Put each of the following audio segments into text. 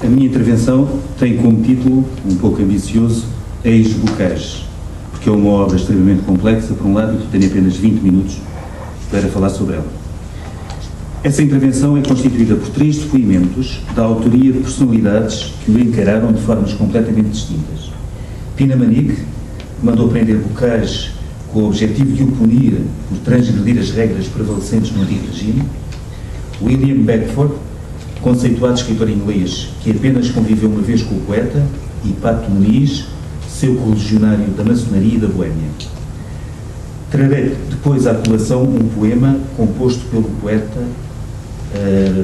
A minha intervenção tem como título, um pouco ambicioso, Ex-Bocage, porque é uma obra extremamente complexa, por um lado, e tenho apenas 20 minutos para falar sobre ela. Essa intervenção é constituída por 3 depoimentos da autoria de personalidades que o encararam de formas completamente distintas. Pina Manique mandou prender Bocage com o objetivo de o punir por transgredir as regras prevalecentes no antigo regime. William Beckford, conceituado escritor inglês que apenas conviveu uma vez com o poeta, e Pato Muniz, seu correligionário da maçonaria e da Boémia. Trarei depois à colação um poema composto pelo poeta,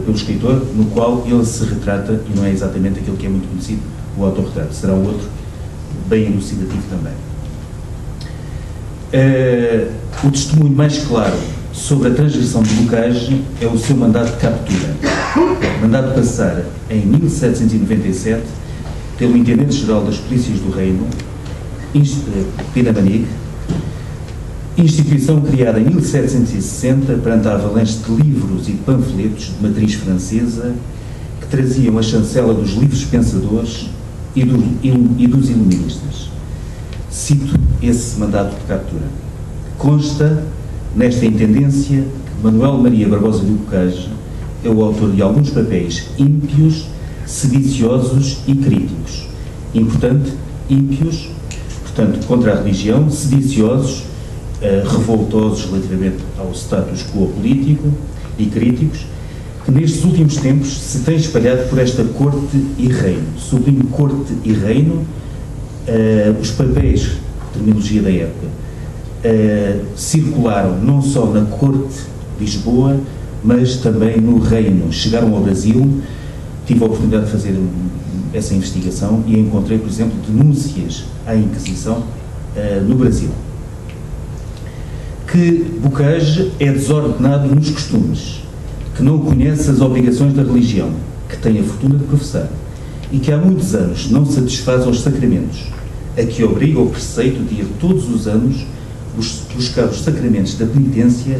pelo escritor, no qual ele se retrata, e não é exatamente aquele que é muito conhecido, o autorretrato, será o outro, bem elucidativo também. O testemunho mais claro sobre a transgressão de Bocage é o seu mandado de captura, mandado passar em 1797 pelo Intendente-Geral das Polícias do Reino, Pina Manique, instituição criada em 1760 perante a avalanche de livros e panfletos de matriz francesa que traziam a chancela dos livres pensadores e dos iluministas. Cito esse mandato de captura. Consta nesta intendência que Manuel Maria Barbosa de Bocage é o autor de alguns papéis ímpios, sediciosos e críticos. Importante, ímpios, portanto, contra a religião, sediciosos, revoltosos relativamente ao status quo político e críticos, que nestes últimos tempos se têm espalhado por esta corte e reino. Sublinho corte e reino, os papéis, terminologia da época, circularam não só na corte de Lisboa, mas também no reino. Chegaram ao Brasil, tive a oportunidade de fazer essa investigação e encontrei, por exemplo, denúncias à Inquisição no Brasil. Que Bocage é desordenado nos costumes, que não conhece as obrigações da religião, que tem a fortuna de professar, e que há muitos anos não satisfaz aos sacramentos, a que obriga o preceito de ir todos os anos buscar os sacramentos da penitência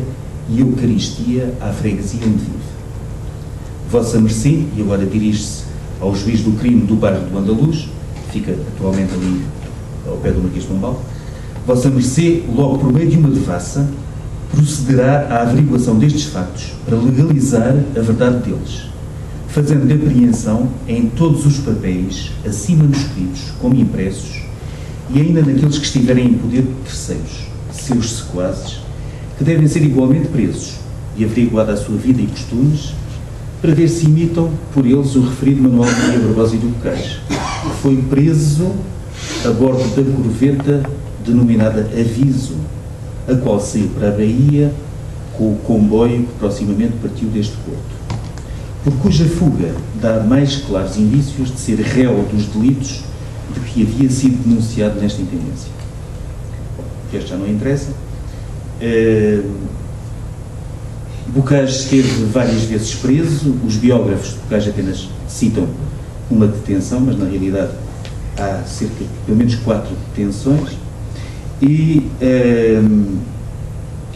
e Eucaristia à freguesia onde vive. Vossa Mercê, e agora dirige-se ao juiz do crime do bairro do Andaluz, que fica atualmente ali ao pé do Marquês de Pombal, Vossa Mercê, logo por meio de uma devassa, procederá à averiguação destes factos para legalizar a verdade deles, fazendo apreensão em todos os papéis, assim manuscritos como impressos, e ainda naqueles que estiverem em poder de terceiros, seus sequazes, que devem ser igualmente presos e averiguada a sua vida e costumes, para ver se imitam por eles o referido Manuel Maria Barbosa de Bocage, que foi preso a bordo da corveta denominada Aviso, a qual saiu para a Bahia com o comboio que proximamente partiu deste porto, por cuja fuga dá mais claros indícios de ser réu dos delitos de que havia sido denunciado nesta intendência. O resto já não interessa. Bocage esteve várias vezes preso, os biógrafos de Bocage apenas citam uma detenção, mas na realidade há cerca de pelo menos 4 detenções, e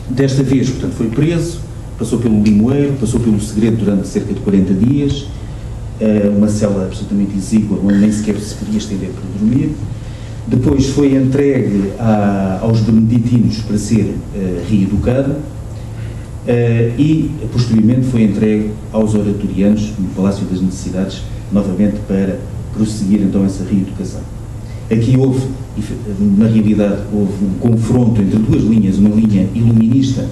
desta vez, portanto, foi preso, passou pelo Limoeiro, passou pelo Segredo durante cerca de 40 dias, uma cela absolutamente exígua, onde nem sequer se podia estender para dormir. Depois foi entregue aos beneditinos para ser reeducado, e posteriormente foi entregue aos oratorianos no Palácio das Necessidades, novamente para prosseguir então essa reeducação. Aqui houve, na realidade, houve um confronto entre 2 linhas, uma linha iluminista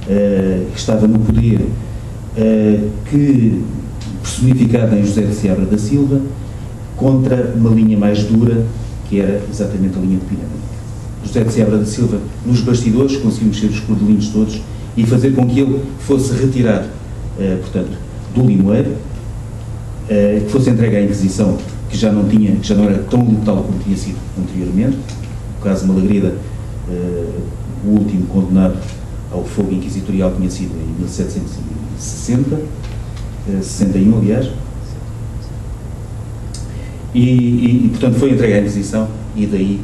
que estava no poder, que personificada em José de Seabra da Silva, contra uma linha mais dura, que era exatamente a linha de Pina Manique. José de Seabra da Silva, nos bastidores, conseguiu mexer os cordelinhos todos e fazer com que ele fosse retirado, portanto, do Limoeiro, que fosse entregue à Inquisição, que já não era tão letal como tinha sido anteriormente. O caso Malagrida, o último condenado ao fogo inquisitorial, tinha sido em 1760, 61, aliás, e portanto foi entregue à Inquisição e daí,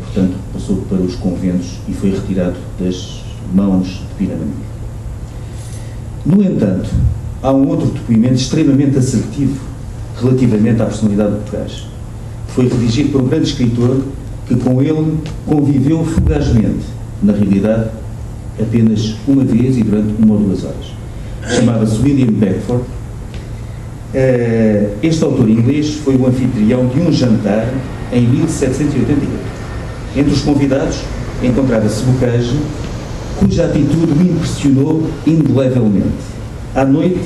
portanto, passou para os conventos e foi retirado das mãos de Pina Manique. No entanto, há um outro depoimento extremamente assertivo relativamente à personalidade de Bocage. Foi redigido por um grande escritor que com ele conviveu fugazmente, na realidade, apenas uma vez e durante 1 ou 2 horas. Chamava-se William Beckford. Este autor inglês foi o anfitrião de um jantar em 1788. Entre os convidados encontrava-se Bocage, cuja atitude o impressionou indelevelmente. À noite,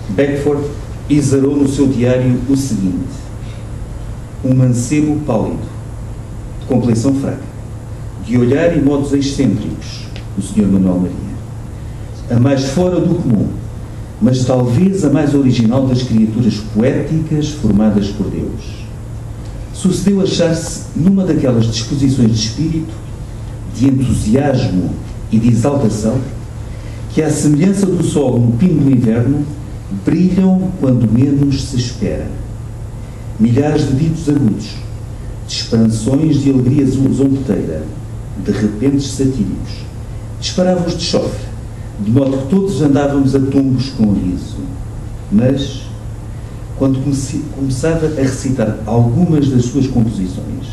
Beckford exarou no seu diário o seguinte: um mancebo pálido, de complexão fraca, de olhar e modos excêntricos, o Sr. Manuel Maria. A mais fora do comum, mas talvez a mais original das criaturas poéticas formadas por Deus. Sucedeu achar-se numa daquelas disposições de espírito, de entusiasmo e de exaltação, que, à semelhança do sol no pino do inverno, brilham quando menos se espera. Milhares de ditos agudos, de expansões de alegria zombeteira, de repentes satíricos, disparavam-os de chofre, de modo que todos andávamos a tombos com o riso. Mas, quando começava a recitar algumas das suas composições,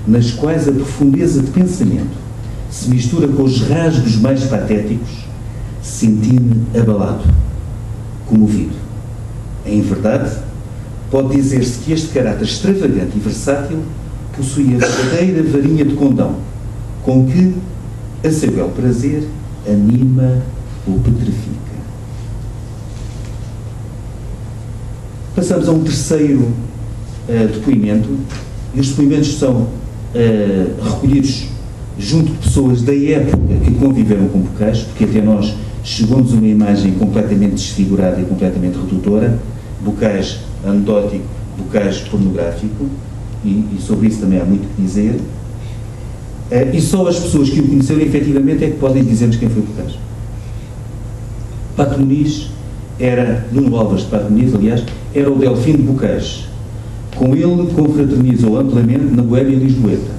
nas quais a profundeza de pensamento se mistura com os rasgos mais patéticos, senti-me abalado, comovido. Em verdade, pode dizer-se que este caráter extravagante e versátil possuía a verdadeira varinha de condão, com que, a seu belo prazer, anima ou petrifica. Passamos a um terceiro depoimento, e os depoimentos são recolhidos junto de pessoas da época que conviveram com Bocage, porque até nós chegou-nos uma imagem completamente desfigurada e completamente redutora, Bocage anedótico, Bocage pornográfico, e sobre isso também há muito que dizer. E só as pessoas que o conheceram efetivamente é que podem dizer-nos quem foi Bocage. Pato Muniz era, Nuno Álvares de Pato Muniz, aliás, era o Delfim de Bocage. Com ele confraternizou amplamente na Boémia lisboeta,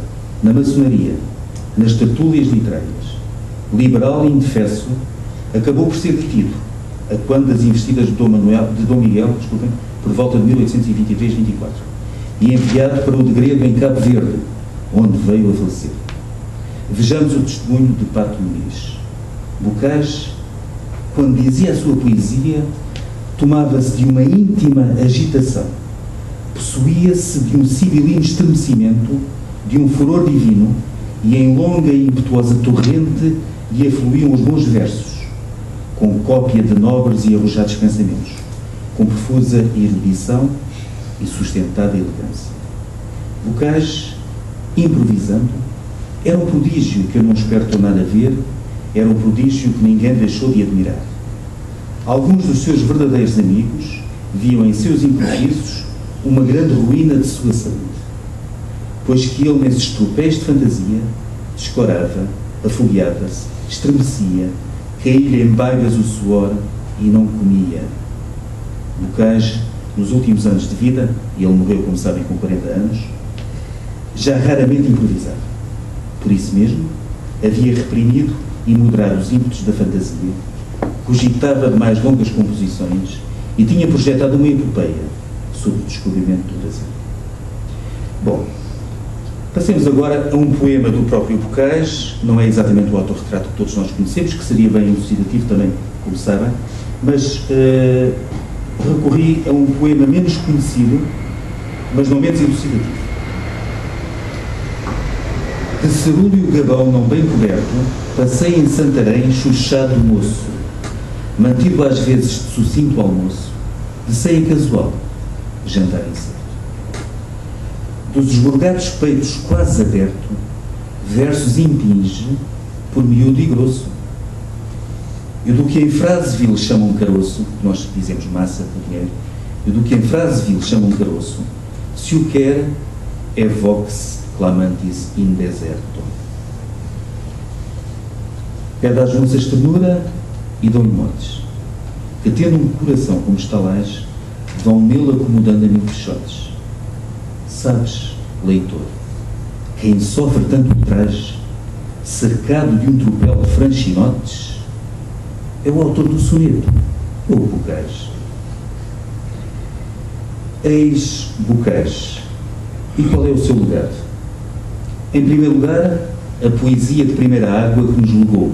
na maçonaria, nas tertúlias literárias. Liberal e indefesso, acabou por ser detido, a quando das investidas de Dom Miguel, por volta de 1823-24, e enviado para o degredo em Cabo Verde, onde veio a falecer. Vejamos o testemunho de Pato Muniz. Bocage, quando dizia a sua poesia, tomava-se de uma íntima agitação, possuía-se de um sibilino estremecimento, de um furor divino, e em longa e impetuosa torrente lhe afluíam os bons versos, com cópia de nobres e arrojados pensamentos, com profusa erudição e sustentada elegância. Bocage, improvisando, era um prodígio que eu não espero tornar a ver, era um prodígio que ninguém deixou de admirar. Alguns dos seus verdadeiros amigos viam em seus improvisos uma grande ruína de sua saúde, pois que ele, nesses tropéis de fantasia, descorava, afogueava-se, estremecia, caía-lhe em baigas o suor e não comia. Bocage, nos últimos anos de vida, e ele morreu, como sabem, com 40 anos, já raramente improvisava. Por isso mesmo, havia reprimido e moderado os ímpetos da fantasia, cogitava de mais longas composições e tinha projetado uma epopeia sobre o descobrimento do Brasil. Bom, passemos agora a um poema do próprio Bocage. Não é exatamente o autorretrato que todos nós conhecemos, que seria bem elucidativo também, como sabem, mas recorri a um poema menos conhecido, mas não menos elucidativo. De cerúleo gabão não bem coberto, passei em Santarém chuchado moço, mantido às vezes de sucinto almoço, de ceia casual, jantar incerto. Dos esburgados peitos quase aberto, versos impinge, por miúdo e grosso. E do que em frase vil chamam caroço, nós dizemos massa por dinheiro, e do que em frase vil chamam caroço, se o quer, é vox clamantis in deserto. Pede às onças ternura e dão-lhe motes, que tendo um coração como estalas, vão nele acomodando a mil peixotes. Sabes, leitor, quem sofre tanto ultraje, cercado de um tropel de franchinotes, é o autor do soneto, ou o Bocage. Ex-Bocage. E qual é o seu legado? Em primeiro lugar, a poesia de primeira água que nos legou,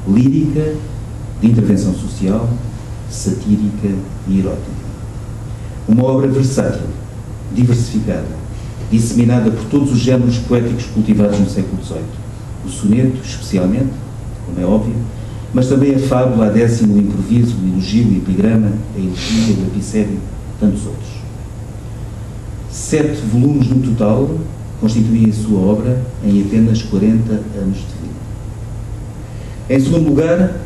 lírica, de intervenção social, satírica e erótica. Uma obra versátil, diversificada, disseminada por todos os géneros poéticos cultivados no século XVIII. O soneto, especialmente, como é óbvio, mas também a fábula, a décima, o improviso, o elogio, o epigrama, a elegia, o epicédio, tantos outros. 7 volumes no total constituem a sua obra em apenas 40 anos de vida. Em segundo lugar,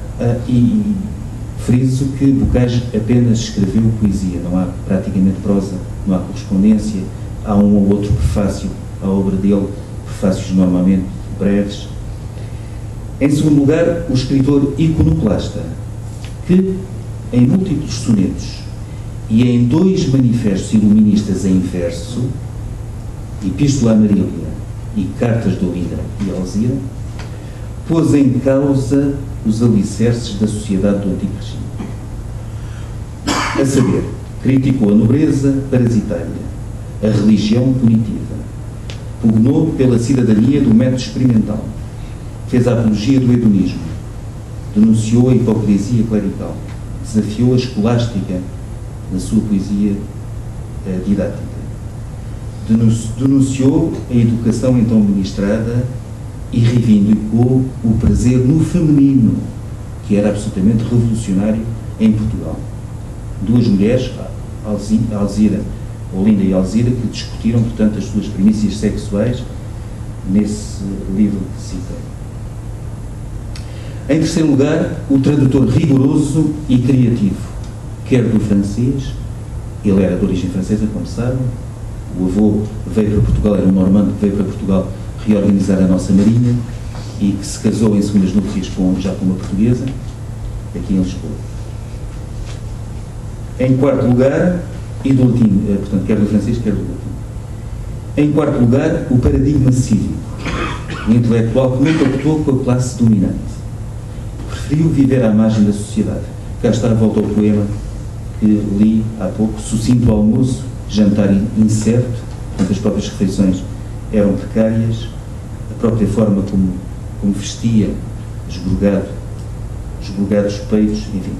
friso que Bocage apenas escreveu poesia, não há praticamente prosa, não há correspondência, há um ou outro prefácio à obra dele, prefácios normalmente breves. Em segundo lugar, o escritor iconoclasta, que em múltiplos sonetos e em 2 manifestos iluministas em verso, Epístola a Marília e Cartas de Olinda e Alzira, pôs em causa os alicerces da sociedade do Antigo Regime. A saber, criticou a nobreza parasitária, a religião punitiva, pugnou pela cidadania do método experimental, fez a apologia do hedonismo, denunciou a hipocrisia clerical, desafiou a escolástica na sua poesia didática, denunciou a educação então ministrada e reivindicou o prazer no feminino, que era absolutamente revolucionário em Portugal. 2 mulheres, Alzira, Olinda e Alzira, que discutiram, portanto, as suas primícias sexuais nesse livro que citei. Em terceiro lugar, o tradutor rigoroso e criativo, quer do francês, ele era de origem francesa, como sabem, o avô veio para Portugal, era um normando que veio para Portugal reorganizar a nossa marinha e que se casou em segundas núpcias já com uma portuguesa, aqui em Lisboa. Em quarto lugar, e do latim, portanto, quer do francês, quer do latim. Em quarto lugar, o paradigma cívico, o intelectual que nunca optou com a classe dominante. Preferiu viver à margem da sociedade. Cá está a volta ao poema que li há pouco, sucinto almoço, jantar incerto, portanto as próprias refeições eram precárias, a própria forma como vestia, esburgados peitos, enfim.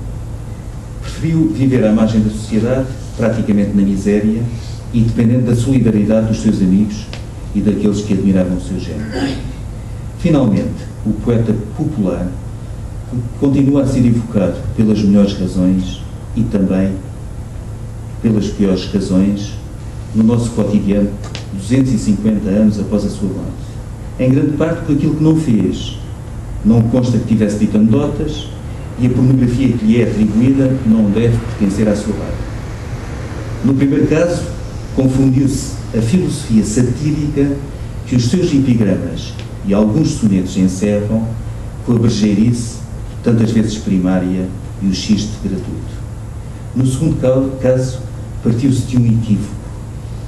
Preferiu viver à margem da sociedade, praticamente na miséria e dependendo da solidariedade dos seus amigos e daqueles que admiravam o seu género. Finalmente, o poeta popular continua a ser evocado pelas melhores razões e também pelas piores razões no nosso cotidiano 250 anos após a sua morte. Em grande parte por aquilo que não fez. Não consta que tivesse dito anedotas e a pornografia que lhe é atribuída não deve pertencer à sua parte. No primeiro caso, confundiu-se a filosofia satírica que os seus epigramas e alguns sonetos encerram com a brejeirice, tantas vezes primária, e o xiste gratuito. No segundo caso, partiu-se de um equívoco,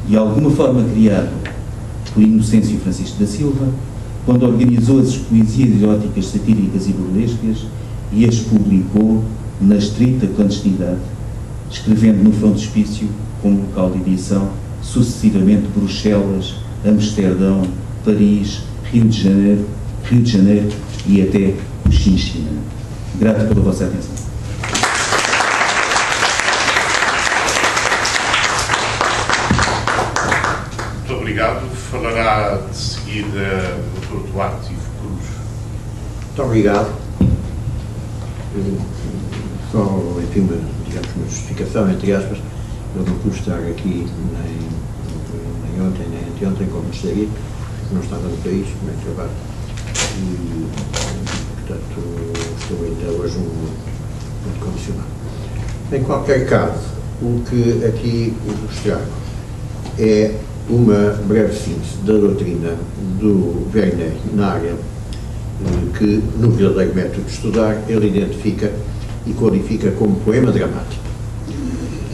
de alguma forma criado por Inocêncio Francisco da Silva, quando organizou as poesias eróticas satíricas e burlescas e as publicou na estrita clandestinidade, escrevendo no frontispício, como local de edição, sucessivamente Bruxelas, Amsterdão, Paris, Rio de Janeiro e até o Chinchina. Grato pela vossa atenção. Muito obrigado. Falará de seguida o Dr. Duarte Ivo Cruz. Muito obrigado. Só, enfim, digamos, uma justificação, entre aspas, eu não pude estar aqui nem ontem, nem anteontem, como gostaria, porque não estava no país, nem trabalho. E, portanto, estou ainda hoje muito condicionado. Em qualquer caso, o que aqui vos trago é uma breve síntese da doutrina do Werner na área que, no verdadeiro método de estudar, ele identifica e qualifica como poema dramático,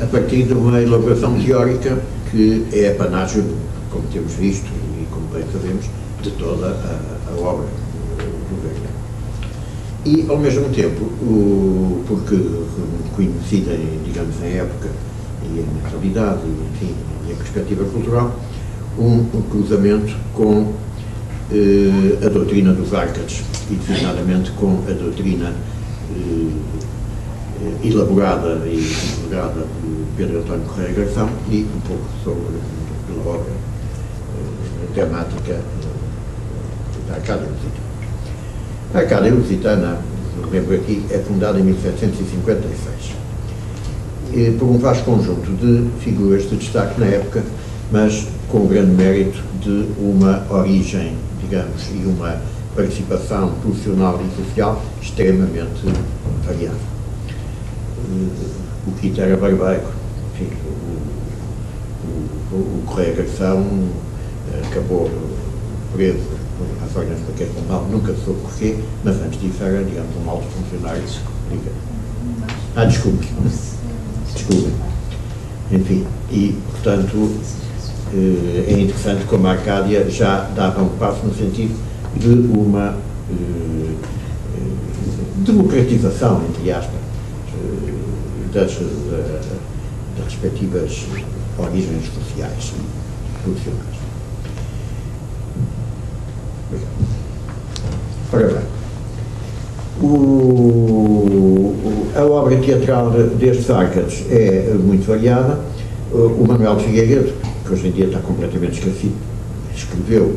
a partir de uma elaboração teórica que é apanágio, como temos visto e como bem sabemos, de toda a obra do Werner. E, ao mesmo tempo, porque conhecida, digamos, em época e a mentalidade, e, enfim, e a perspectiva cultural, um cruzamento com a doutrina dos Arcades, e designadamente com a doutrina elaborada e divulgada por Pedro António Correia Garção, e um pouco sobre a obra dramática da Arcádia Lusitana. A Arcádia Lusitana, lembro aqui, é fundada em 1756 por um vasto conjunto de figuras de destaque na época, mas com o grande mérito de uma origem, digamos, e uma participação profissional e social extremamente variada. O Quito era barbeiro, enfim, o Correia Garção acabou preso por razões de qualquer mal, nunca soube porquê, mas antes disso era, digamos, um alto funcionário. Desculpe. Enfim, e, portanto, é interessante como a Arcádia já dava um passo no sentido de uma democratização, entre aspas, das respectivas origens sociais e profissionais. Ora bem, a obra teatral destes Arcades é muito variada. O Manuel de Figueiredo, que hoje em dia está completamente esquecido, escreveu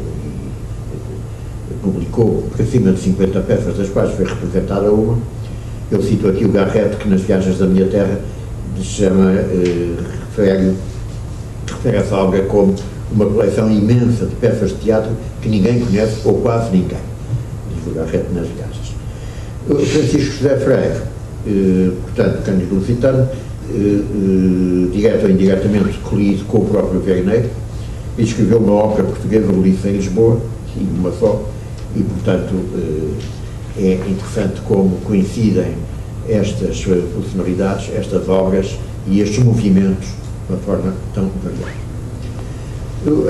e publicou acima de 50 peças, das quais foi representada uma. Eu cito aqui o Garrett, que nas Viagens da Minha Terra refere essa obra como uma coleção imensa de peças de teatro que ninguém conhece, ou quase ninguém, diz o Garrett nas Viagens. Francisco José Freire, portanto, Cândido Lusitano, direto ou indiretamente colhido com o próprio Verney, e escreveu uma ópera portuguesa, Ulisses em Lisboa, e uma só, e, portanto, é interessante como coincidem estas personalidades, estas obras e estes movimentos de uma forma tão variada.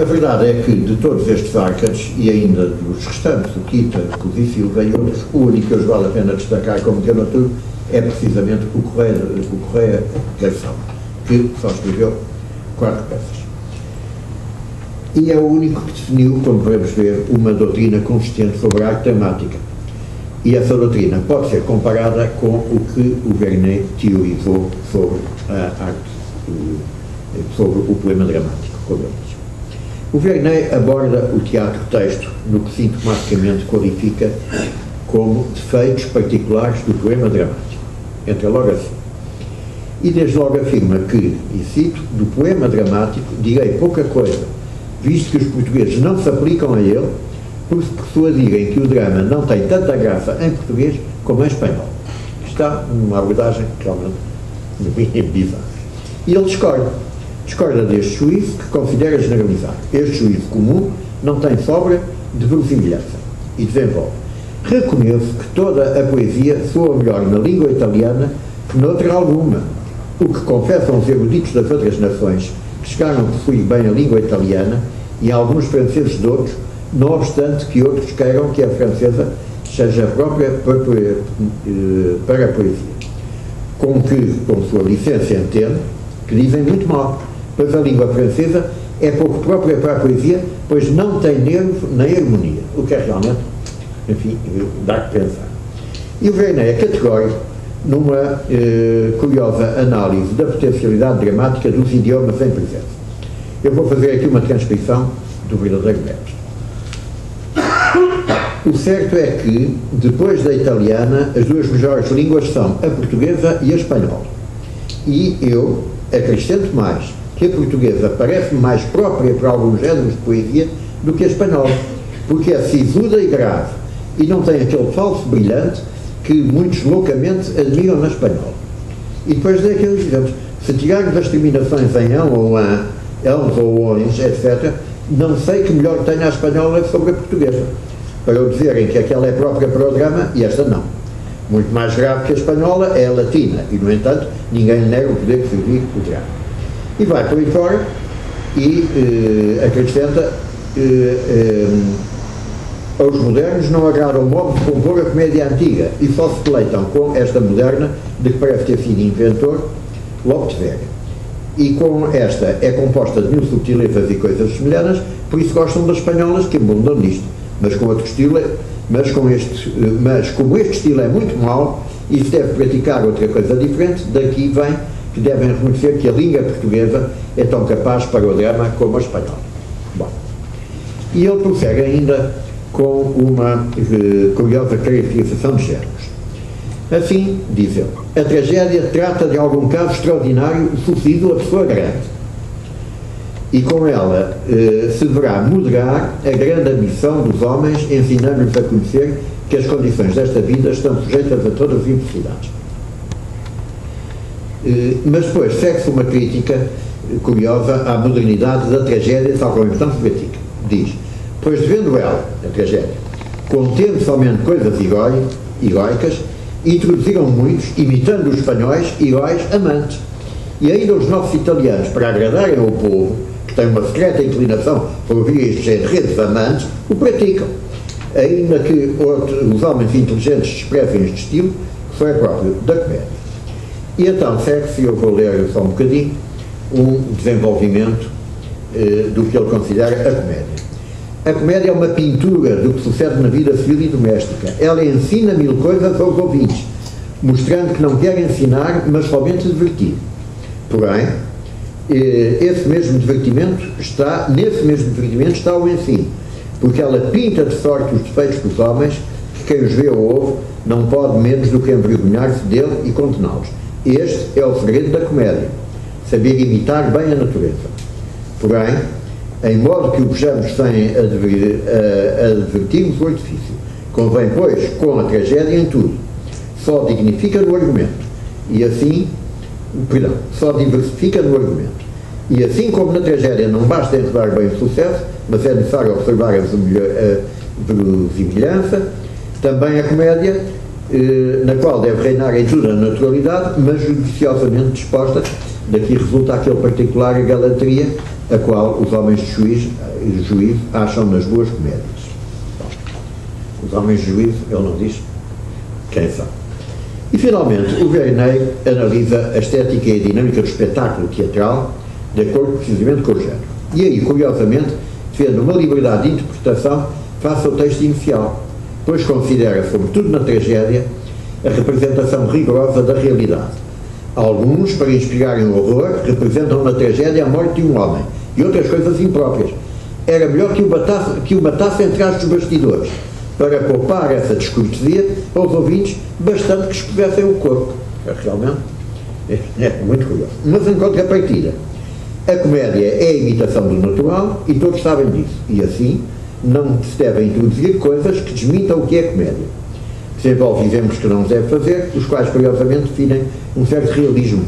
A verdade é que, de todos estes Arcades, e ainda dos restantes, o Quita, Cosi Silva e outros, o único que hoje vale a pena destacar como dramaturgo é precisamente o Correia Garção, que só escreveu 4 peças. E é o único que definiu, como podemos ver, uma doutrina consistente sobre a arte dramática. E essa doutrina pode ser comparada com o que o Verney teorizou sobre a arte, sobre o poema dramático, como ele diz. O Verney aborda o teatro-texto no que sintomaticamente qualifica como defeitos particulares do poema dramático. Entra logo assim. E desde logo afirma que, e cito, do poema dramático direi pouca coisa, visto que os portugueses não se aplicam a ele, por se persuadirem que o drama não tem tanta graça em português como em espanhol. Está numa abordagem realmente bizarra. E ele discorda deste juízo, que considera generalizar. Este juízo comum não tem sobra de verosimilhança, e desenvolve. Reconheço que toda a poesia soa melhor na língua italiana que noutra alguma, o que confessam os eruditos das outras nações que chegaram a possuir bem a língua italiana e alguns franceses de outros, não obstante que outros queiram que a francesa seja própria para a poesia. Com que, com sua licença, entendo que dizem muito mal, pois a língua francesa é pouco própria para a poesia, pois não tem nervo nem harmonia, o que é realmente, enfim, dá que pensar. E o Verney é categórico numa curiosa análise da potencialidade dramática dos idiomas em presença. Eu vou fazer aqui uma transcrição do verdadeiro método. O certo é que, depois da italiana, as duas melhores línguas são a portuguesa e a espanhola. E eu acrescento mais, que a portuguesa parece-me mais própria para alguns géneros de poesia do que a espanhola, porque é sisuda e grave, e não tem aquele falso brilhante que muitos loucamente admiram na espanhola. E depois daqueles exemplos, se tirarmos as terminações em ão ou an, els ou ons, etc., não sei que melhor tenha a espanhola sobre a portuguesa, para eu dizerem que aquela é própria para o drama e esta não. Muito mais grave que a espanhola é a latina, e, no entanto, ninguém nega o poder de servir o drama. E vai por aí fora e acrescenta aos modernos não agrada o modo de compor a comédia antiga e só se deleitam com esta moderna de que parece ter sido inventor Lope de Vega. E com esta é composta de mil subtilezas e coisas semelhantes, por isso gostam das espanholas que abundam nisto. Mas com outro estilo, mas como este estilo é muito mau e se deve praticar outra coisa diferente, daqui vem que devem reconhecer que a língua portuguesa é tão capaz para o drama como a espanhola. Bom, e ele prossegue ainda com uma curiosa caracterização de géneros. Assim, diz ele, a tragédia trata de algum caso extraordinário sucedido a pessoa grande. E com ela se deverá moderar a grande ambição dos homens, ensinando-lhes a conhecer que as condições desta vida estão sujeitas a todas as infelicidades. Mas depois segue-se uma crítica curiosa à modernidade da tragédia, tal como então se pratica. Diz, pois devendo ela, a tragédia, contendo somente coisas heroicas, introduziram muitos, imitando os espanhóis, heróis amantes. E ainda os nossos italianos, para agradarem ao povo, que tem uma secreta inclinação por ouvir estes enredos amantes, o praticam. Ainda que os homens inteligentes expressem este estilo, que foi próprio da comédia. E então segue-se, eu vou ler só um bocadinho, um desenvolvimento do que ele considera a comédia. A comédia é uma pintura do que sucede na vida civil e doméstica. Ela ensina mil coisas aos ouvintes, mostrando que não quer ensinar, mas somente divertir. Porém, nesse mesmo divertimento está o ensino, porque ela pinta de sorte os defeitos dos homens, que quem os vê ou ouve não pode menos do que envergonhar-se dele e condená-los. Este é o segredo da comédia, saber imitar bem a natureza. Porém, em modo que o vejamos sem advertirmos o artifício. Convém, pois, com a tragédia em tudo. Só dignifica no argumento. E assim, só diversifica no argumento. E assim como na tragédia não basta enredar bem o sucesso, mas é necessário observar a verosimilhança, também a comédia, na qual deve reinar em tudo a naturalidade, mas judiciosamente disposta, daqui resulta aquele particular galanteria a qual os homens de juízo acham nas boas comédias. Bom, os homens de juízo, ele não diz quem são. E finalmente, o Verneuil analisa a estética e a dinâmica do espetáculo teatral de acordo precisamente com o género. E aí, curiosamente, defende uma liberdade de interpretação face ao texto inicial, pois considera, sobretudo na tragédia, a representação rigorosa da realidade. Alguns, para inspirarem o horror, representam na tragédia a morte de um homem e outras coisas impróprias. Era melhor que o matasse entre as dos bastidores, para poupar essa descortesia aos ouvintes, bastante que expusessem o corpo. Realmente é muito curioso. Mas em contrapartida, a comédia é a imitação do natural e todos sabem disso. E assim, não se devem introduzir coisas que desmintam o que é comédia. Desenvolve exemplos que não se deve fazer, os quais, curiosamente, definem um certo realismo,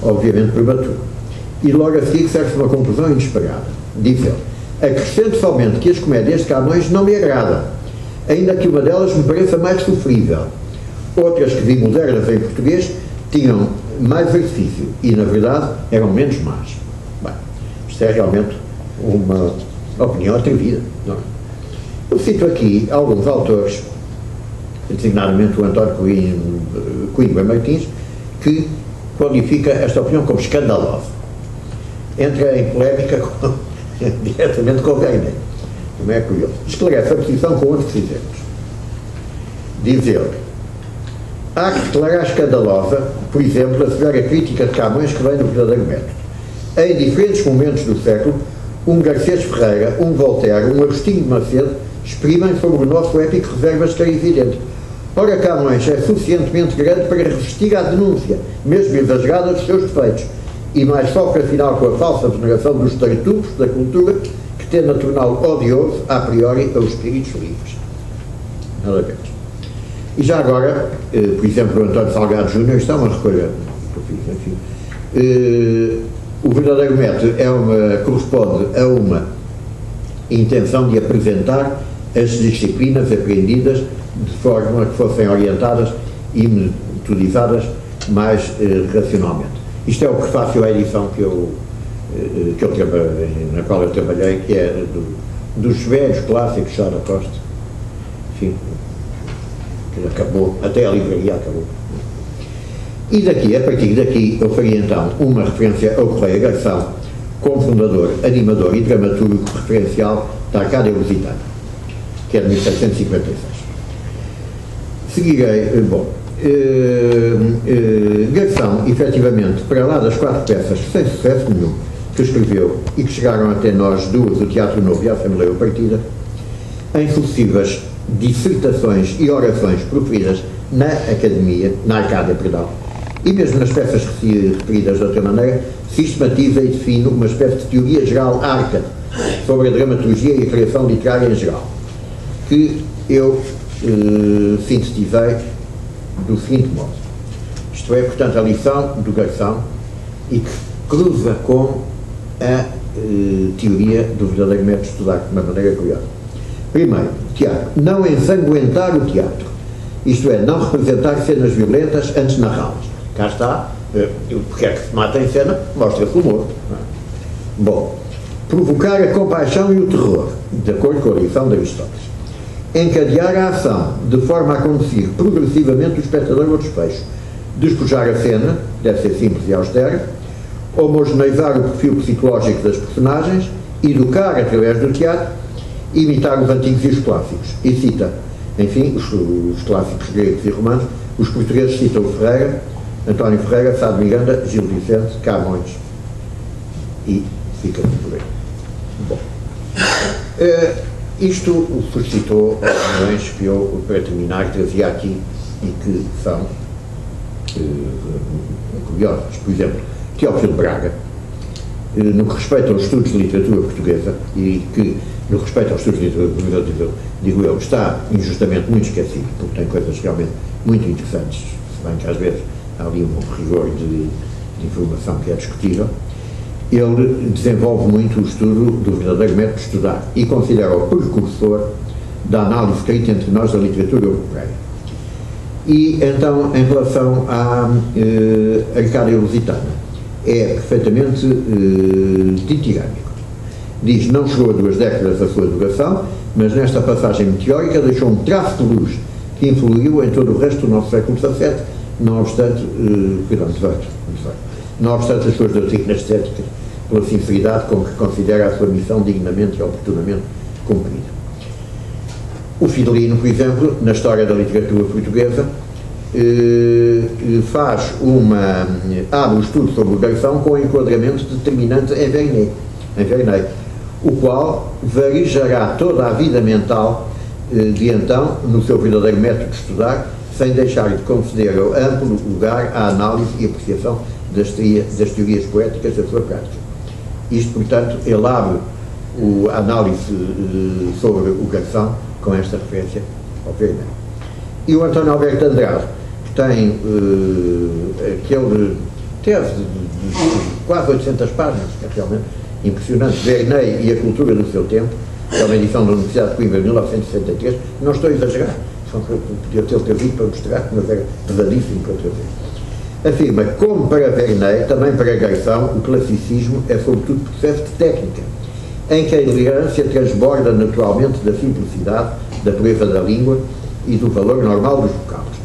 obviamente prematuro. E logo a seguir serve-se uma conclusão inesperada. Diz ele, acrescento somente que as comédias de Camões não me agradam, ainda que uma delas me pareça mais sofrível. Outras que vi modernas em português tinham mais artifício e, na verdade, eram menos más. Bem, isto é realmente uma opinião atrevida, não é? Eu cito aqui alguns autores, designadamente o António Coimbra Martins, que qualifica esta opinião como escandalosa. Entra em polémica diretamente com o Verneuil. Não é curioso. Esclarece a posição com outros exemplos. Diz ele, há que declarar escandalosa, por exemplo, a severa crítica de Camões que vem no verdadeiro método. Em diferentes momentos do século, um Garcês Ferreira, um Voltaire, um Agostinho de Macedo exprimem sobre o nosso épico reservas clarividentes. Ora, Camões é suficientemente grande para resistir à denúncia, mesmo exagerada, dos seus defeitos, e mais sofre afinal com a falsa veneração dos tartufos da cultura que tende a torná-lo odioso a priori aos espíritos livres. Nada menos. E já agora, por exemplo, o António Salgado Júnior, está uma recolha que eu fiz, enfim. O verdadeiro método corresponde a uma intenção de apresentar as disciplinas aprendidas de forma que fossem orientadas e metodizadas mais racionalmente. Isto é o prefácio à edição na qual eu trabalhei, que é dos velhos clássicos já da Costa. Enfim, que acabou, até a livraria acabou. E daqui, a partir daqui, eu faria então uma referência ao Correia Garção, como fundador, animador e dramaturgo referencial da Arcádia Lusitana, que é de 1756. Seguirei, Garção, efetivamente, para lá das 4 peças, sem sucesso nenhum, que escreveu e que chegaram até nós duas, o Teatro Novo e a Assembleia Partida, em sucessivas dissertações e orações proferidas na Academia, na Arcádia, perdão, e mesmo nas peças referidas de outra maneira, sistematiza e define uma espécie de teoria geral arca sobre a dramaturgia e a criação literária em geral, que eu sintetizei do seguinte modo. Isto é, portanto, a lição do Garção e que cruza com a teoria do verdadeiro método de estudar de uma maneira curiosa. Primeiro, teatro. Não ensanguentar o teatro. Isto é, não representar cenas violentas antes de narrá-las. Cá está, porque é que se mata em cena, mostra-se o humor. Bom, provocar a compaixão e o terror, de acordo com a lição de Aristóteles. Encadear a ação, de forma a conduzir progressivamente o espectador ao desfecho. Despojar a cena, deve ser simples e austera. Homogeneizar o perfil psicológico das personagens. Educar através do teatro. Imitar os antigos e os clássicos. E cita, enfim, os clássicos gregos e romanos. Os portugueses citam o Ferreira, António Ferreira, Sá de Miranda, Gil Vicente, Camões. E fica por aí. Bom. Isto suscitou opiniões que eu, para terminar, trazia aqui e que são curiosas. Por exemplo, Teófilo Braga, no que respeita aos estudos de literatura portuguesa, e que, no que respeita aos estudos de literatura portuguesa, digo eu, está injustamente muito esquecido, porque tem coisas realmente muito interessantes, se bem que às vezes há ali um rigor de informação que é discutível. Ele desenvolve muito o estudo do verdadeiro método de estudar e considera o precursor da análise crítica entre nós da literatura europeia. E então, em relação à Arcádia Lusitana, é perfeitamente ditirâmico. Diz, não chegou a 2 décadas a sua duração, mas nesta passagem meteórica deixou um traço de luz que influiu em todo o resto do nosso século XVII, não obstante, não obstante as suas doutrinas estéticas, pela sinceridade com que considera a sua missão dignamente e oportunamente cumprida. O Fidelino, por exemplo, na história da literatura portuguesa, abre o estudo sobre o Garção com o enquadramento determinante em Verney, o qual varejará toda a vida mental de então, no seu verdadeiro método de estudar, sem deixar de conceder amplo lugar à análise e apreciação das teorias poéticas da sua prática. Isto, portanto, ele abre a análise sobre o Garção com esta referência ao Verney. E o António Alberto Andrade, que tem aquele tese de quase 800 páginas, que é realmente impressionante, Verney e a cultura do seu tempo, é uma edição da Universidade de Coimbra, 1963, não estou a exagerar, podia ter trazido para mostrar, mas era pesadíssimo para trazer. Afirma, como para Verney, também para Garção, o classicismo é sobretudo processo de técnica, em que a elegância transborda naturalmente da simplicidade, da pureza da língua e do valor normal dos vocábulos.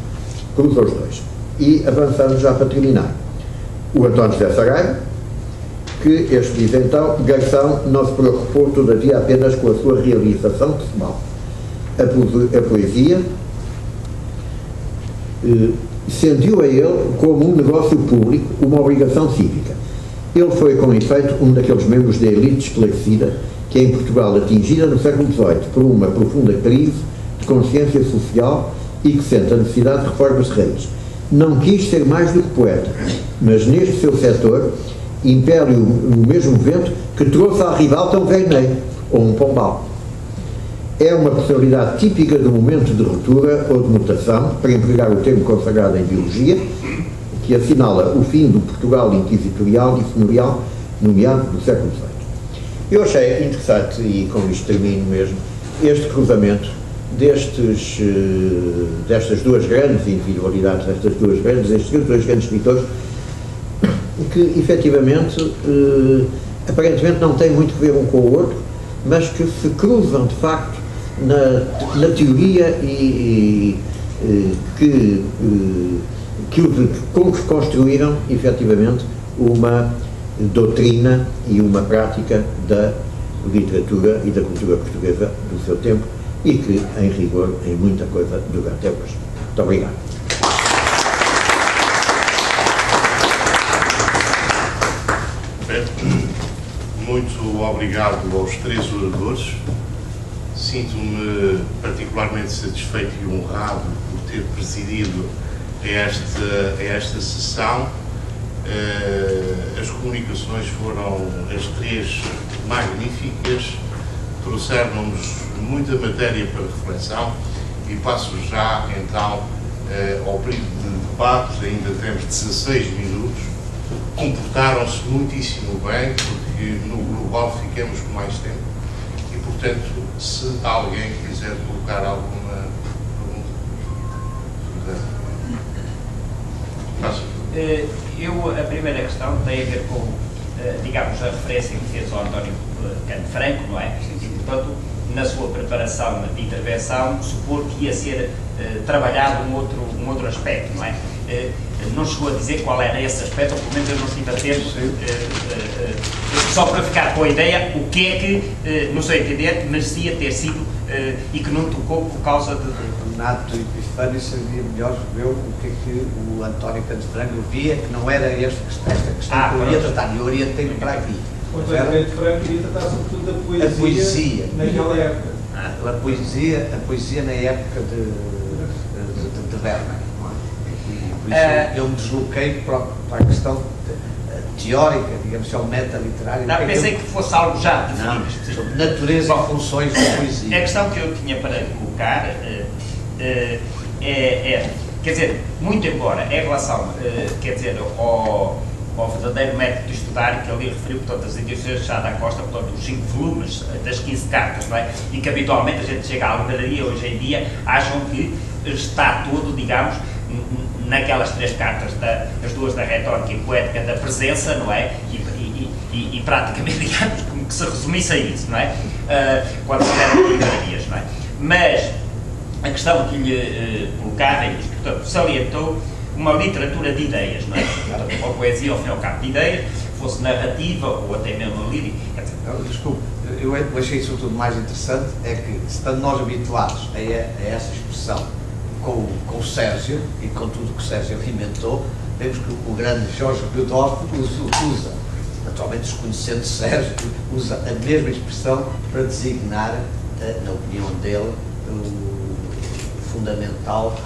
Cruza os dois. E avançamos já para terminar. O António José Saraiva, que este diz então, Garção não se preocupou todavia apenas com a sua realização pessoal. A poesia sentiu a ele como um negócio público, uma obrigação cívica. Ele foi, com efeito, um daqueles membros da elite esclarecida que é em Portugal atingida no século XVIII por uma profunda crise de consciência social e que sente a necessidade de reformas de reis. Não quis ser mais do que poeta, mas neste seu setor impele o mesmo vento que trouxe à ribalta um Verney ou um Pombal. É uma personalidade típica do momento de ruptura ou de mutação, para empregar o termo consagrado em biologia, que assinala o fim do Portugal inquisitorial e senhorial no meado do século XVIII. Eu achei interessante, e com isto termino mesmo, este cruzamento destas duas grandes individualidades, estes dois grandes escritores, que efetivamente, aparentemente não têm muito a ver um com o outro, mas que se cruzam de facto na teoria e que que construíram, efetivamente, uma doutrina e uma prática da literatura e da cultura portuguesa do seu tempo e que, em rigor, em muita coisa, dura até hoje. Muito obrigado. Muito obrigado aos três oradores. Sinto-me particularmente satisfeito e honrado por ter presidido esta sessão. As comunicações foram as três magníficas, trouxeram-nos muita matéria para reflexão e passo já então ao período de debates. Ainda temos 16 minutos. Comportaram-se muitíssimo bem, porque no global ficamos com mais tempo e, portanto, se alguém quiser colocar alguma pergunta. A primeira questão tem a ver com, digamos, a referência que fez ao António Cano Franco, não é? E, portanto, na sua preparação de intervenção, supor que ia ser trabalhado um outro aspecto, não é? Não chegou a dizer qual era esse aspecto, ou pelo menos eu não estive atento, só para ficar com a ideia, o que é que, no seu entender, merecia ter sido e que não tocou por causa de... Renato Epifânio sabia melhor ver o que é que o António Cano Franco via, que não era esta questão que eu ia tratar, eu orientei-me para aqui. O António Cano Franco ia tratar sobretudo da poesia naquela época. A poesia na época de Vermeer. Por isso eu me desloquei para a questão teórica, digamos, ao meta literário. Não, pensei que fosse algo já definido. Sobre natureza e funções da poesia. A questão que eu tinha para colocar quer dizer, muito embora em relação, quer dizer, ao verdadeiro método de estudar, que ali referiu, portanto, as edições de Chá da Costa, portanto, os 5 volumes das 15 cartas, não é? E que habitualmente a gente chega à livraria hoje em dia, acham que está tudo, digamos, naquelas 3 cartas, as 2 da retórica e poética da presença, não é? E praticamente, digamos, como que se resumisse a isso, não é? Quando se deram livrarias, não é? Mas a questão que lhe colocava é isto, portanto, salientou uma literatura de ideias, não é? Portanto, uma poesia, ao fim e ao cabo, de ideias, fosse narrativa ou até mesmo lírica. Desculpe, eu achei isso tudo mais interessante, é que, estando nós habituados a essa expressão com o Sérgio, e com tudo que o Sérgio alimentou, vemos que o grande Jorge Godofre usa, atualmente desconhecendo Sérgio, usa a mesma expressão para designar, na opinião dele, o fundamental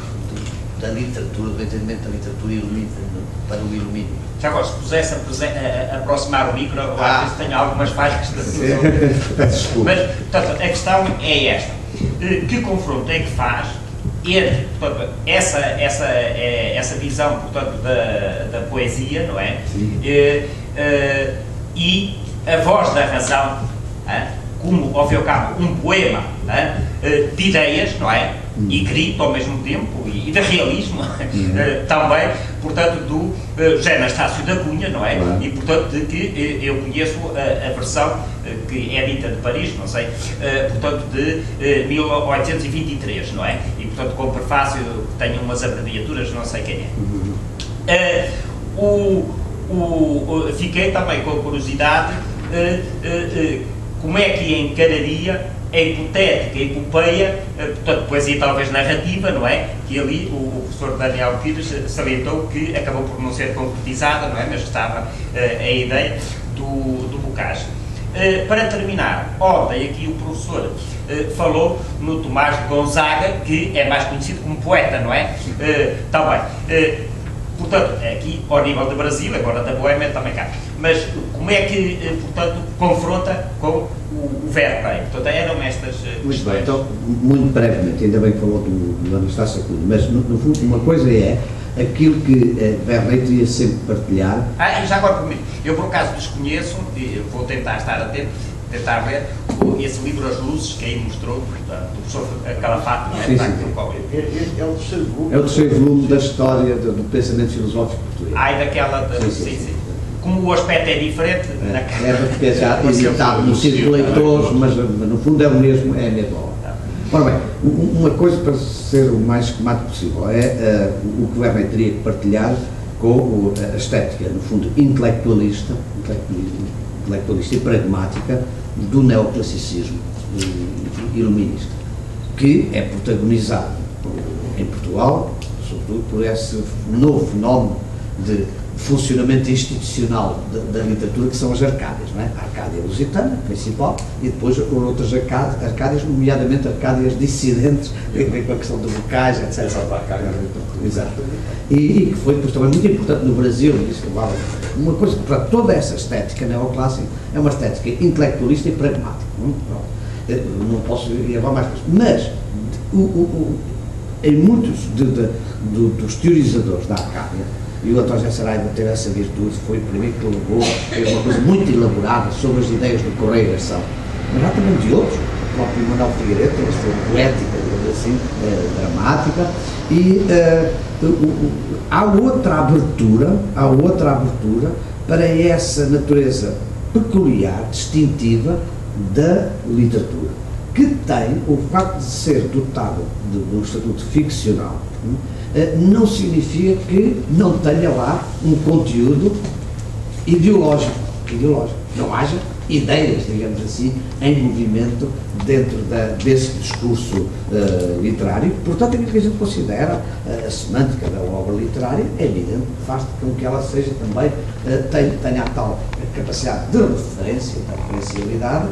da literatura, do entendimento da literatura para o ilumínio. Já agora, se pusesse a aproximar o micro, às vezes tenho algumas falhas da sua. Mas, portanto, a questão é esta. Que confronto é que faz entre, portanto, essa visão, portanto, da poesia, não é? E a voz da razão, como, ao fim e ao cabo, um poema de ideias, não é? E grito ao mesmo tempo, e de realismo também, portanto, do José Anastácio da Cunha, não é? E, portanto, de que eu conheço a versão que é dita de Paris, não sei, portanto, de 1823, não é? E, portanto, com o prefácio, tenho umas abreviaturas, não sei quem é. Fiquei também com a curiosidade como é que encararia a hipotética epopeia, portanto, poesia talvez narrativa, não é? Que ali o professor Daniel Pires salientou que acabou por não ser concretizada, não é? Mas estava a ideia do Bocage. Para terminar, ontem aqui o professor falou no Tomás de Gonzaga, que é mais conhecido como poeta, não é? Também. Portanto, aqui, ao nível do Brasil, agora da Boémia também cá. Mas como é que, portanto, confronta com o Vermeer? Portanto, eram estas Muito bem, então, muito brevemente, ainda bem que falou do Anastácio Cunha, mas no fundo uma coisa é aquilo que Vermeer queria sempre partilhar. E já agora, eu por acaso desconheço, e vou tentar estar atento, tentar ver esse livro As Luzes que aí mostrou, portanto, do professor Calafato, não é? É o terceiro volume da história do pensamento filosófico português. E daquela... Sim. Como o aspecto é diferente... Porque já editado no círculo de leitores, mas no fundo é o mesmo, é a mesma obra. Ora bem, uma coisa para ser o mais esquemático possível é o que o Werner teria que partilhar com a estética, no fundo, intelectualista e pragmática do neoclassicismo iluminista, que é protagonizado em Portugal, sobretudo por esse novo fenómeno de funcionamento institucional da literatura, que são as Arcádias, não é? A Arcádia lusitana, principal, e depois outras Arcádias, nomeadamente Arcádias dissidentes, com a questão de vocais, etc. Exato. E que foi depois também muito importante no Brasil, uma coisa para toda essa estética neoclássica, é uma estética intelectualista e pragmática. Não posso ir a mais coisas. Mas, em muitos dos teorizadores da Arcádia, e o António José Saraiva teve essa virtude, foi o primeiro que levou, fez uma coisa muito elaborada sobre as ideias do Correio-Ação, mas há também de outros, o próprio Manuel Figueiredo tem esta poética, digamos assim, dramática, e há outra abertura para essa natureza peculiar, distintiva da literatura, que tem o facto de ser dotado de um estatuto ficcional, não significa que não tenha lá um conteúdo ideológico, não haja ideias, digamos assim, em movimento dentro desse discurso literário. Portanto, aquilo que a gente considera a semântica da obra literária é evidente que faz com que ela seja também, tenha a tal capacidade de referência, de referencialidade,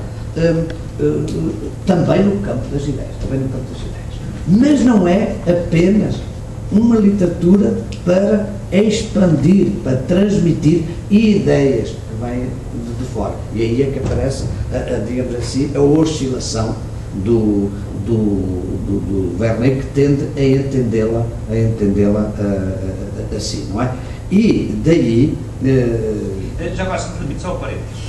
também no campo das ideias, Mas não é apenas uma literatura para expandir, para transmitir ideias que vêm de fora. E aí é que aparece, digamos assim, a oscilação do Werner, que tende a entendê-la assim, não é? E daí... Já agora, se me permite só um parênteses.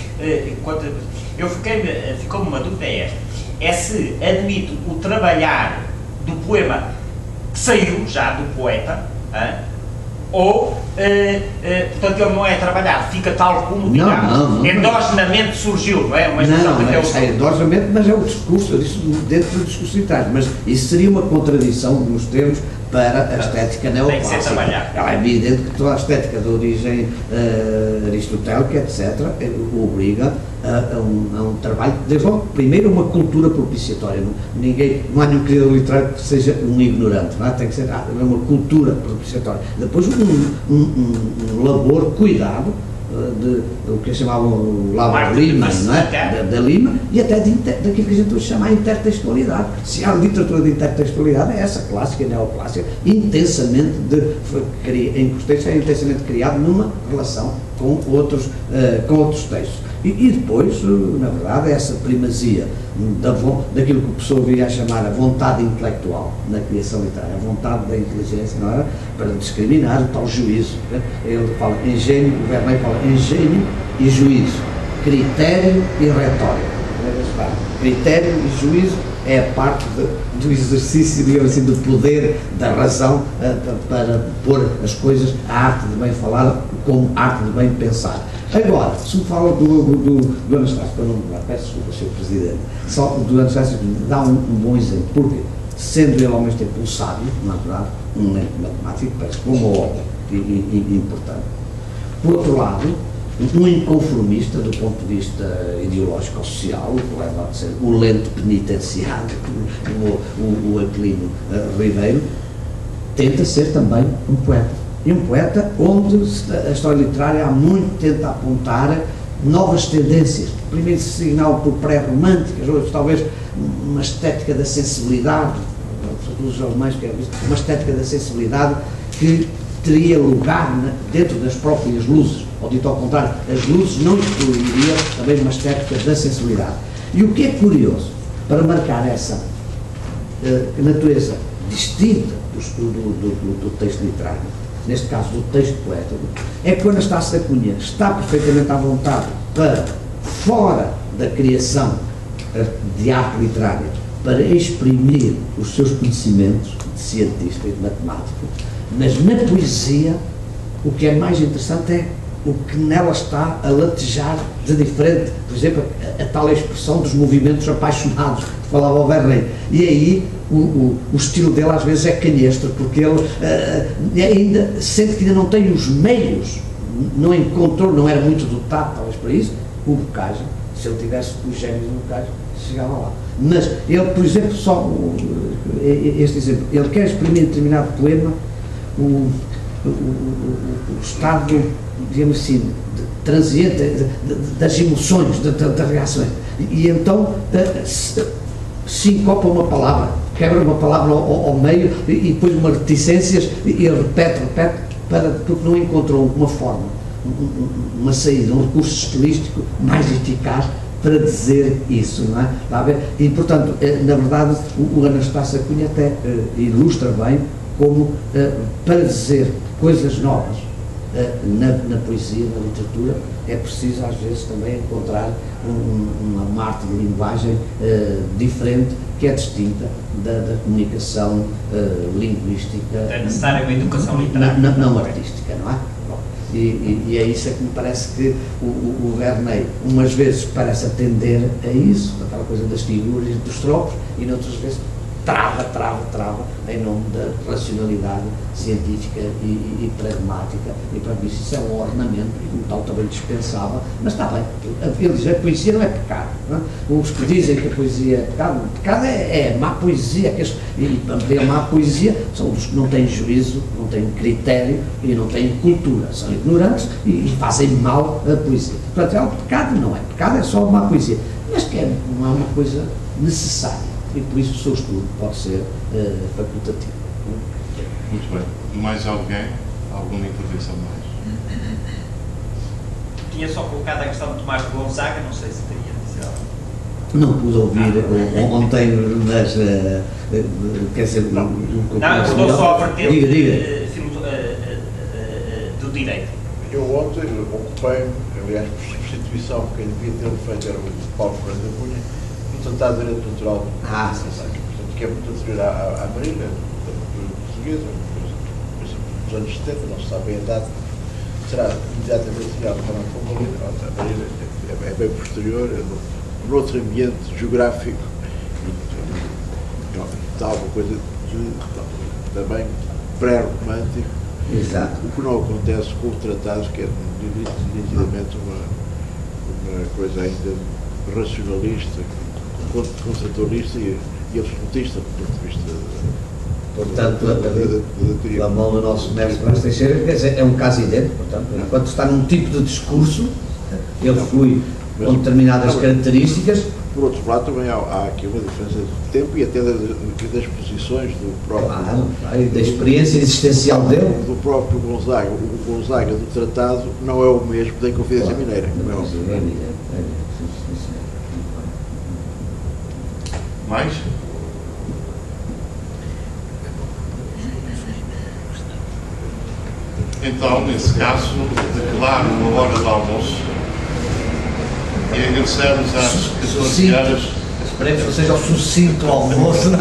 Ficou-me uma dúvida é se admito o trabalhar do poema que saiu já do poeta, ou, portanto, ele não é trabalhado, fica tal como, digamos, endogenamente surgiu, não é? Uma é endogenamente, mas é o discurso, eu disse dentro do discurso literário, mas isso seria uma contradição nos termos para a estética neoclássica. Tem que ser trabalhada. É evidente que toda a estética de origem aristotélica, etc., obriga a um trabalho, desde logo, primeiro uma cultura propiciatória. Não há nenhum criador literário que seja um ignorante, não é? Tem que ser uma cultura propiciatória. Depois um labor, cuidado, do que chamavam o labor Lima, não é? Da Lima, e até daquilo que a gente hoje chama a intertextualidade. Se há literatura de intertextualidade, é essa clássica, neoclássica, intensamente criado numa relação com outros textos. E depois, na verdade, essa primazia daquilo que o professor viria a chamar a vontade intelectual na criação literária, a vontade da inteligência, não era? Para discriminar o tal juízo. Ele fala engenho, o Werner fala engenho e juízo, critério e retórica. Critério e juízo é a parte do exercício, digamos assim, do poder da razão para pôr as coisas, a arte de bem falar como arte de bem pensar. Agora, se me fala do Anastácio, para não me peço desculpa, Sr. Presidente, só do Anastácio dá um bom exemplo, porque, sendo ele ao mesmo tempo um sábio, na verdade, um matemático, parece como uma obra importante. Por outro lado, um inconformista do ponto de vista ideológico ou social, que leva a ser o lento penitenciário, como o Aquilino Ribeiro, tenta ser também um poeta. E um poeta onde a história literária há muito tenta apontar novas tendências, primeiro sinal por pré-românticas, hoje talvez uma estética da sensibilidade, os alemães querem dizer, uma estética da sensibilidade que teria lugar dentro das próprias luzes, ou dito ao contrário, as luzes não excluiriam também uma estética da sensibilidade. E o que é curioso, para marcar essa natureza distinta do texto literário, neste caso do texto poético, é que o Anastácio da Cunha está perfeitamente à vontade para, fora da criação de arte literária, para exprimir os seus conhecimentos de cientista e de matemático, mas na poesia o que é mais interessante é o que nela está a latejar de diferente. Por exemplo, a tal expressão dos movimentos apaixonados que falava o Verney. E aí o estilo dele às vezes é canhestro, porque ele ainda sente que ainda não tem os meios, não encontrou, não era muito dotado talvez para isso, o Bocage. Se ele tivesse os gênios do Bocage, chegava lá. Mas ele, por exemplo, só este exemplo, ele quer exprimir em determinado poema o estado, digamos assim, transiente das emoções, das reações. E então sincopa uma palavra, quebra uma palavra ao meio e depois uma reticências e ele repete, porque não encontrou uma forma, uma saída, um recurso estilístico mais eficaz para dizer isso, não é? Está a ver? E, portanto, na verdade, o Anastácio Cunha até ilustra bem como para dizer coisas novas na poesia, na literatura, é preciso às vezes também encontrar uma arte de linguagem diferente, que é distinta da comunicação linguística. É necessária uma educação literária. Não artística, não é? E é isso que me parece que o Verney, umas vezes parece atender a isso, aquela coisa das figuras e dos tropos, e noutras vezes trava em nome da racionalidade científica e pragmática, e para mim isso é um ornamento, e como tal também dispensável, mas está bem, ele diz, a poesia não é pecado, não é? Os que dizem que a poesia é pecado, o pecado é má poesia, e para a má poesia são os que não têm juízo, não têm critério e não têm cultura, são ignorantes e fazem mal a poesia. Portanto, o pecado não é pecado, é só má poesia, mas que não é uma coisa necessária. E por isso o seu estudo pode ser facultativo. Muito bem. Mais alguém? Alguma intervenção mais? Tinha só colocado a questão de Tomás de Gonzaga, não sei se teria dizer algo. Não pude ouvir ontem, mas quer dizer... Não, estou só a verter do direito. Eu ontem ocupei-me, aliás, por substituição, quem devia ter feito era o Paulo Ferreira da Cunha, o Tratado de Direito Natural, portanto, que é muito anterior à Marília, da cultura portuguesa, dos anos 70, não se sabe bem a data, será imediatamente ligado com a Marília. A Marília é bem posterior, é noutro ambiente geográfico, tal, uma coisa também pré-romântico. Exato. O que não acontece com o tratado, que é nitidamente uma coisa ainda racionalista, conceitualista e absolutista, do ponto de vista. Portanto, a mão do nosso mestre Brás Teixeira, quer dizer, é um caso idêntico, portanto, enquanto está num tipo de discurso, ele flui com determinadas características. Por outro lado, também há aqui uma diferença de tempo e até das posições do próprio... E da experiência existencial dele. Do próprio Gonzaga. O Gonzaga do tratado não é o mesmo da Inconfidência Mineira. Mais? Então, nesse caso, declaro uma hora de almoço e agradecemos às 14 horas. Esperemos que seja o sucinto almoço.